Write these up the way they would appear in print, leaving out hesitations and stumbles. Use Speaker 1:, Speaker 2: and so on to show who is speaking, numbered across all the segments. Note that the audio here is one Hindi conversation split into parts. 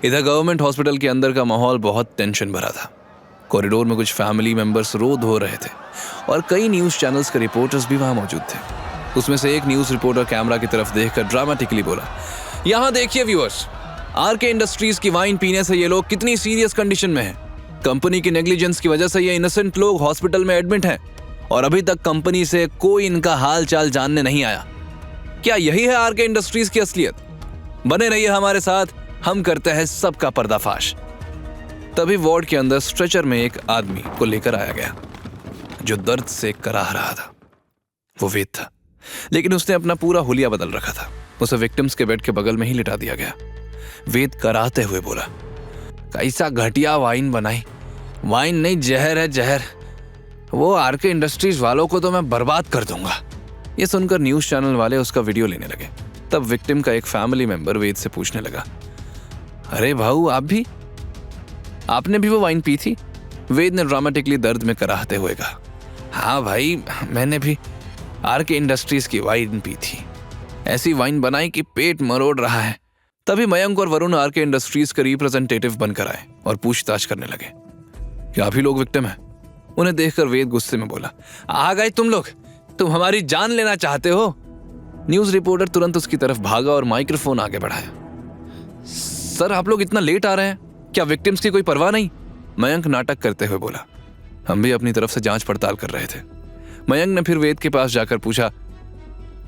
Speaker 1: इधर गवर्नमेंट हॉस्पिटल के अंदर का माहौल बहुत टेंशन भरा था। कॉरिडोर में कुछ फैमिली मेंबर्स रो धो रहे थे और कई न्यूज़ चैनल्स के रिपोर्टर्स भी वहां मौजूद थे। उसमें से एक न्यूज़ रिपोर्टर कैमरा की तरफ देखकर ड्रामेटिकली बोला, यहाँ देखिए व्यूअर्स, आरके इंडस्ट्रीज की वाइन पीने से ये लोग कितनी सीरियस कंडीशन में हैं। कंपनी की नेग्लिजेंस की वजह से ये इनोसेंट लोग हॉस्पिटल में एडमिट हैं और अभी तक कंपनी से कोई इनका हाल चाल जानने नहीं आया। क्या यही है आरके इंडस्ट्रीज की असलियत? बने रहिए हमारे साथ, हम करते हैं सबका पर्दाफाश। तभी वार्ड के अंदर स्ट्रेचर में एक आदमी को लेकर आया गया जो दर्द से कराह रहा था। वो वेद था, लेकिन उसने अपना पूरा हुलिया बदल रखा था। उसे विक्टिम्स के बेड के बगल में ही लिटा दिया गया। वेद कराहते हुए बोला, कैसा घटिया वाइन बनाई। वाइन नहीं, जहर है जहर। वो आरके इंडस्ट्रीज वालों को तो मैं बर्बाद कर दूंगा। ये सुनकर न्यूज़ चैनल वाले उसका वीडियो लेने लगे। तब विक्टिम का एक फैमिली मेंबर वेद से पूछने लगा, अरे भाऊ आपने भी वो वाइन पी थी? वेद ने ड्रामेटिकली दर्द में कराहते हुए कहा, हाँ भाई, मैंने भी आरके इंडस्ट्रीज की वाइन पी थी। ऐसी वाइन बनाई कि पेट मरोड़ रहा है। तभी मयंक और वरुण आरके इंडस्ट्रीज के रिप्रेजेंटेटिव बनकर आए और पूछताछ करने लगे। क्या आप ही लोग विक्टिम हैं? उन्हें देखकर वेद गुस्से में बोला, आ गए तुम लोग, तुम हमारी जान लेना चाहते हो? न्यूज़ रिपोर्टर तुरंत उसकी तरफ भागा और माइक्रोफोन आगे बढ़ाया। सर, आप लोग इतना लेट आ रहे हैं, क्या विक्टिम्स की कोई परवाह नहीं? मयंक नाटक करते हुए बोला, हम भी अपनी तरफ से जांच पड़ताल कर रहे थे। मयंक ने फिर वेद के पास जाकर पूछा,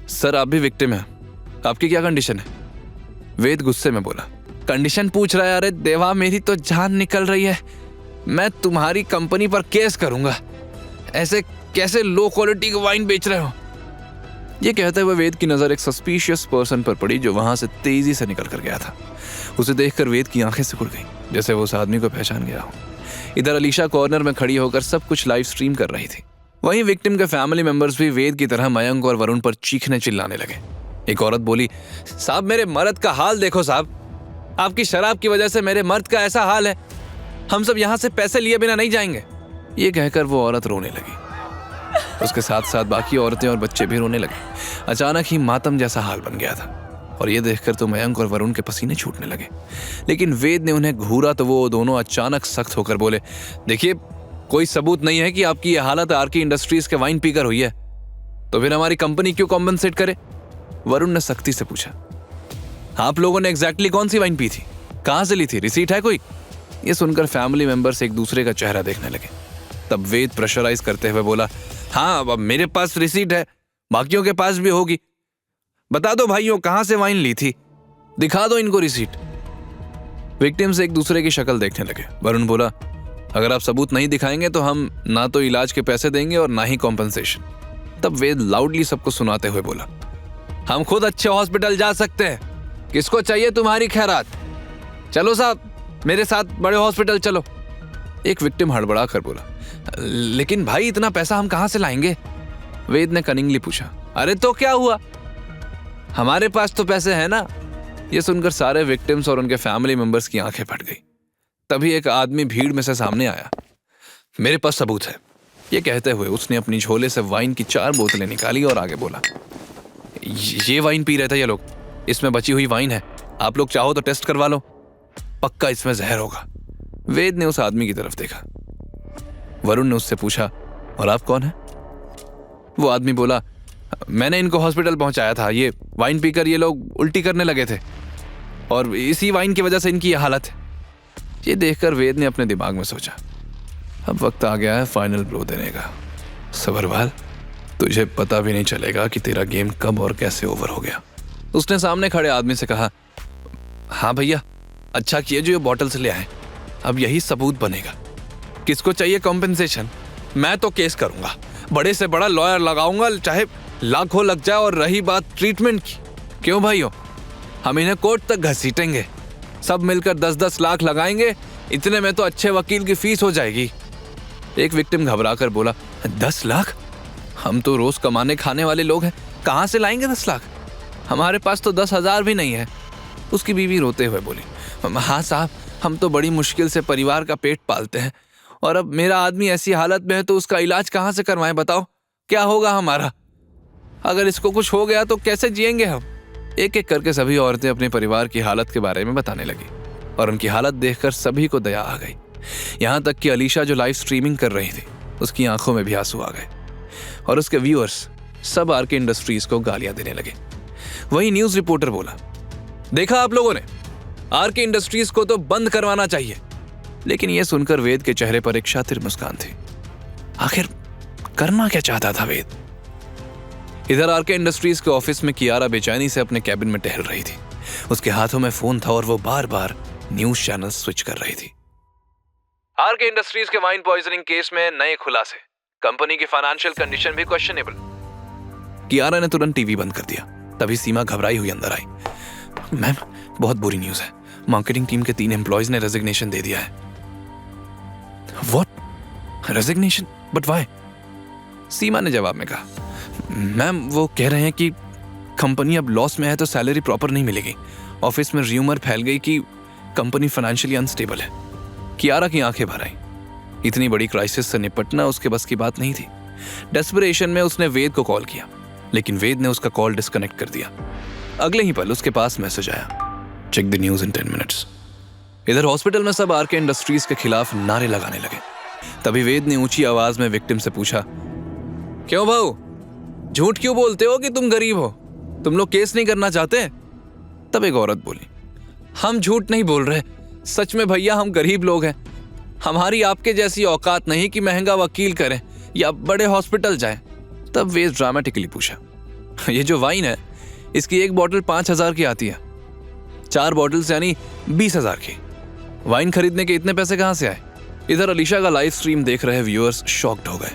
Speaker 1: सर आप भी विक्टिम हैं, आपकी क्या कंडीशन है? वेद गुस्से में बोला, कंडीशन पूछ रहा है? अरे देवा, मेरी तो जान निकल रही है। मैं तुम्हारी कंपनी पर केस करूंगा। ऐसे कैसे लो क्वालिटी की वाइन बेच रहे हो? ये कहते हुए वेद की नजर एक सस्पिशियस पर्सन पर पड़ी जो वहां से तेजी से निकल कर गया था। उसे देखकर वेद की आंखें सिकुड़ गईं, जैसे वो उस आदमी को पहचान गया हो। इधर अलीशा कॉर्नर में खड़ी होकर सब कुछ लाइव स्ट्रीम कर रही थी। वहीं विक्टिम के फैमिली मेंबर्स भी वेद की तरह मयंक और वरुण पर चीखने चिल्लाने लगे। एक औरत बोली, साहब मेरे मर्द का हाल देखो साहब, आपकी शराब की वजह से मेरे मर्द का ऐसा हाल है, हम सब यहाँ से पैसे लिए बिना नहीं जाएंगे। ये कहकर वो औरत रोने लगी। उसके साथ साथ बाकी औरतें और बच्चे भी रोने लगे। अचानक ही मातम जैसा हाल बन गया था और ये देखकर तो मयंक और वरुण के पसीने छूटने लगे। लेकिन वेद ने उन्हें घूरा तो वो दोनों अचानक सख्त होकर बोले, देखिए, कोई सबूत नहीं है कि आपकी ये हालत आरके इंडस्ट्रीज के वाइन पीकर हुई है, तो फिर हमारी कंपनी क्यों कॉम्पनसेट करे? वरुण ने सख्ती से पूछा, आप लोगों ने एग्जैक्टली कौन सी वाइन पी थी? कहां से ली थी? रिसीट है कोई? ये सुनकर फैमिली मेंबर्स एक दूसरे का चेहरा देखने लगे। तब वेद प्रेशराइज करते हुए बोला, हाँ, अब मेरे पास रिसीट है, बाकियों के पास भी होगी। बता दो भाइयों, कहां से वाइन ली थी? दिखा दो इनको रिसीट। विक्टिम्स एक दूसरे की शक्ल देखने लगे। वरुण बोला, अगर आप सबूत नहीं दिखाएंगे तो हम ना तो इलाज के पैसे देंगे और ना ही कॉम्पनसेशन। तब वेद लाउडली सबको सुनाते हुए बोला, हम खुद अच्छे हॉस्पिटल जा सकते हैं, किसको चाहिए तुम्हारी खैरात? चलो साहब, मेरे साथ बड़े हॉस्पिटल चलो। एक विक्टिम हड़बड़ा कर बोला, लेकिन भाई इतना पैसा हम कहां से लाएंगे? वेद ने कनिंगली पूछा, अरे तो क्या हुआ, हमारे पास तो पैसे हैं ना। यह सुनकर सारे विक्टिम्स और उनके फैमिली मेंबर्स की आंखें फट गई। तभी एक आदमी भीड़ में से सामने आया। मेरे पास सबूत है। यह कहते हुए उसने अपनी झोले से वाइन की 4 बोतलें निकाली और आगे बोला, ये वाइन पी रहे थे ये लोग, इसमें बची हुई वाइन है, आप लोग चाहो तो टेस्ट करवा लो, पक्का इसमें जहर होगा। वेद ने उस आदमी की तरफ देखा। वरुण ने उससे पूछा, और आप कौन हैं? वो आदमी बोला, मैंने इनको हॉस्पिटल पहुंचाया था, ये वाइन पीकर ये लोग उल्टी करने लगे थे और इसी वाइन की वजह से इनकी ये हालत है। ये देखकर वेद ने अपने दिमाग में सोचा, अब वक्त आ गया है फाइनल ब्लो देने का। सबरवाल, तुझे पता भी नहीं चलेगा कि तेरा गेम कब और कैसे ओवर हो गया। उसने सामने खड़े आदमी से कहा, हाँ भैया, अच्छा किए जो ये बॉटल्स ले आए, अब यही सबूत बनेगा। किसको चाहिए कॉम्पेंसेशन? मैं तो केस करूंगा, बड़े से बड़ा लॉयर लगाऊंगा, चाहे लाखों लग जाए। और रही बात ट्रीटमेंट की, क्यों भाइयों, हम इन्हें कोर्ट तक घसीटेंगे, सब मिलकर 10-10 लाख लगाएंगे, इतने में तो अच्छे वकील की फीस हो जाएगी। एक विक्टिम घबरा कर बोला, 10 लाख? हम तो रोज कमाने खाने वाले लोग हैं, कहां से लाएंगे 10 लाख? हमारे पास तो 10,000 भी नहीं है। उसकी बीवी रोते हुए बोली, हाँ साहब, हम तो बड़ी मुश्किल से परिवार का पेट पालते हैं और अब मेरा आदमी ऐसी हालत में है तो उसका इलाज कहाँ से करवाएं? बताओ क्या होगा हमारा? अगर इसको कुछ हो गया तो कैसे जिएंगे हम? एक एक करके सभी औरतें अपने परिवार की हालत के बारे में बताने लगी। और उनकी हालत देखकर सभी को दया आ गई। यहाँ तक कि अलीशा जो लाइव स्ट्रीमिंग कर रही थी, उसकी आंखों में भी आंसू आ गए और उसके व्यूअर्स सब आरके इंडस्ट्रीज को गालियां देने लगे। वही न्यूज रिपोर्टर बोला, देखा आप लोगों ने, आरके इंडस्ट्रीज को तो बंद करवाना चाहिए। लेकिन यह सुनकर वेद के चेहरे पर एक शातिर मुस्कान थी। आखिर करना क्या चाहता था वेद? इधर आरके इंडस्ट्रीज के ऑफिस में कियारा बेचैनी से अपने कैबिन में टहल रही थी। उसके हाथों में फोन था और वो बार बार न्यूज चैनल स्विच कर रही थी। आरके इंडस्ट्रीज के वाइन पॉइजनिंग केस में नए खुलासे, कंपनी की फाइनेंशियल कंडीशन भी क्वेश्चनेबल। कियारा ने तुरंत टीवी बंद कर दिया। तभी सीमा घबराई हुई अंदर आई। मैम, बहुत बुरी न्यूज है, मार्केटिंग टीम के 3 एम्प्लॉयज ने रेजिग्नेशन दे दिया है। What? Resignation? But why? Seema ने जवाब में कहा, मैम वो कह रहे हैं कि कंपनी अब लॉस में है तो सैलरी प्रॉपर नहीं मिलेगी। ऑफिस में र्यूमर फैल गई कि कंपनी फाइनेंशियली अनस्टेबल है। कियारा की आंखें भर आईं। इतनी बड़ी क्राइसिस से निपटना उसके बस की बात नहीं थी। डेस्परेशन में उसने वेद को कॉल किया, लेकिन वेद ने उसका कॉल डिस्कनेक्ट कर दिया। अगले ही पल उसके पास मैसेज आया, check the news in 10 minutes. इधर हॉस्पिटल में सब आरके इंडस्ट्रीज के खिलाफ नारे लगाने लगे। तभी वेद ने ऊंची आवाज में विक्टिम से पूछा, क्यों भाऊ, झूठ क्यों बोलते हो कि तुम गरीब हो? तुम लोग केस नहीं करना चाहते? तब एक औरत बोली, हम झूठ नहीं बोल रहे, सच में भैया हम गरीब लोग हैं। हमारी आपके जैसी औकात नहीं कि महंगा वकील करें या बड़े हॉस्पिटल जाएं। तब वेद ड्रामेटिकली पूछा, ये जो वाइन है इसकी एक बॉटल 5,000 की आती है, 4 बॉटल्स यानी 20,000 की। वाइन खरीदने के इतने पैसे कहां से आए? इधर अलीशा का लाइव स्ट्रीम देख रहे व्यूअर्स शॉक्ड हो गए।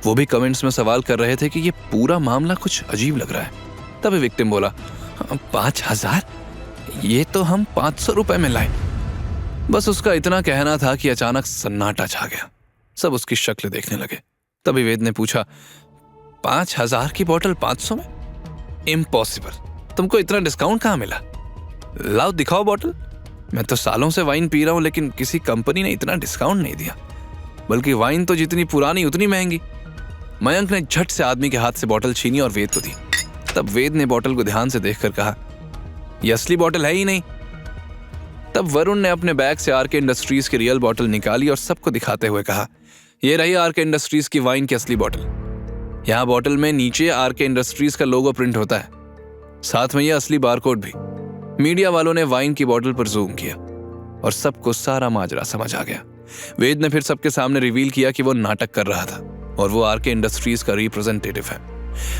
Speaker 1: वो भी कमेंट्स में सवाल कर रहे थे कि ये पूरा मामला कुछ अजीब लग रहा है। तभी विक्टिम बोला, 5,000? ये तो हम 500 रुपए में लाए। बस उसका इतना कहना था कि अचानक सन्नाटा छा गया। सब उसकी शक्ल देखने लगे। तभी वेद ने पूछा, 5,000 की बोतल 500 में? इम्पॉसिबल, तुमको इतना डिस्काउंट कहाँ मिला? लाओ दिखाओ बोतल। मैं तो सालों से वाइन पी रहा हूं, लेकिन किसी कंपनी ने इतना डिस्काउंट नहीं दिया। बल्कि वाइन तो जितनी पुरानी उतनी महंगी। मयंक ने झट से आदमी के हाथ से बोतल छीनी और वेद को दी। तब वेद ने बोतल को ध्यान से देखकर कहा, यह असली बोतल है ही नहीं। तब वरुण ने अपने बैग से आरके इंडस्ट्रीज की रियल बोतल निकाली और सबको दिखाते हुए कहा, यह रही आरके इंडस्ट्रीज की वाइन की असली बोतल। यहाँ बोतल में नीचे आरके इंडस्ट्रीज का लोगो प्रिंट होता है, साथ में यह असली बारकोड भी। मीडिया वालों ने वाइन की बोतल पर जूम किया और सबको सारा माजरा समझ आ गया। वेद ने फिर सबके सामने रिवील किया कि वो नाटक कर रहा था और वो आरके इंडस्ट्रीज का रिप्रेजेंटेटिव है।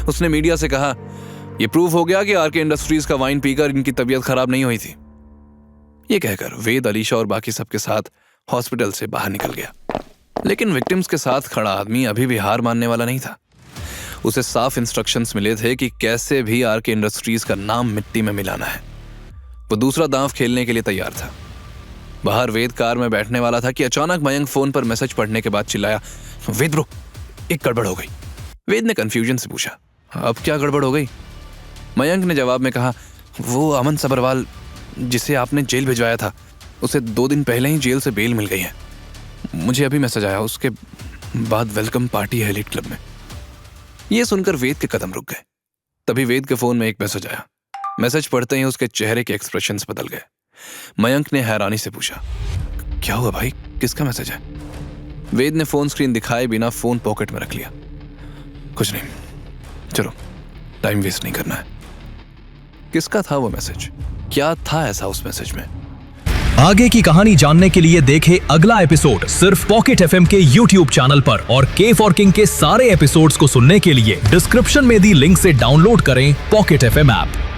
Speaker 1: उसने मीडिया से कहा, यह प्रूव हो गया कि आरके इंडस्ट्रीज का वाइन पीकर इनकी तबीयत खराब नहीं हुई थी। ये कहकर वेद, अलीशा और बाकी सबके साथ हॉस्पिटल से बाहर निकल गया। लेकिन विक्टिम्स के साथ खड़ा आदमी अभी भी हार मानने वाला नहीं था। उसे साफ इंस्ट्रक्शंस मिले थे कि कैसे भी आरके इंडस्ट्रीज का नाम मिट्टी में मिलाना है। वो दूसरा दांव खेलने के लिए तैयार था। बाहर वेद कार में बैठने वाला था कि अचानक मयंक फोन पर मैसेज पढ़ने के बाद चिल्लाया, वेद ब्रो, एक गड़बड़ हो गई। वेद ने कंफ्यूजन से पूछा, अब क्या गड़बड़ हो गई? मयंक ने जवाब में कहा, वो अमन सबरवाल जिसे आपने जेल भिजवाया था, उसे 2 दिन पहले ही जेल से बेल मिल गई है। मुझे अभी मैसेज आया, उसके बाद वेलकम पार्टी है एलीट क्लब में। यह सुनकर वेद के कदम रुक गए। तभी वेद के फोन में एक मैसेज आया। मैसेज पढ़ते ही उसके चेहरे के एक्सप्रेशंस बदल गए। मयंक ने हैरानी से पूछा, क्या हुआ भाई, किसका मैसेज है? वेद ने फोन स्क्रीन दिखाए बिना फोन पॉकेट में रख लिया। कुछ नहीं, चलो टाइम वेस्ट नहीं करना है। किसका था वो मैसेज? क्या था ऐसा उस मैसेज में?
Speaker 2: आगे की कहानी जानने के लिए देखें अगला एपिसोड सिर्फ पॉकेट एफएम के YouTube चैनल पर, और के फॉर किंग के सारे एपिसोड्स को सुनने के लिए डिस्क्रिप्शन में दी लिंक से डाउनलोड करें पॉकेट एफएम ऐप।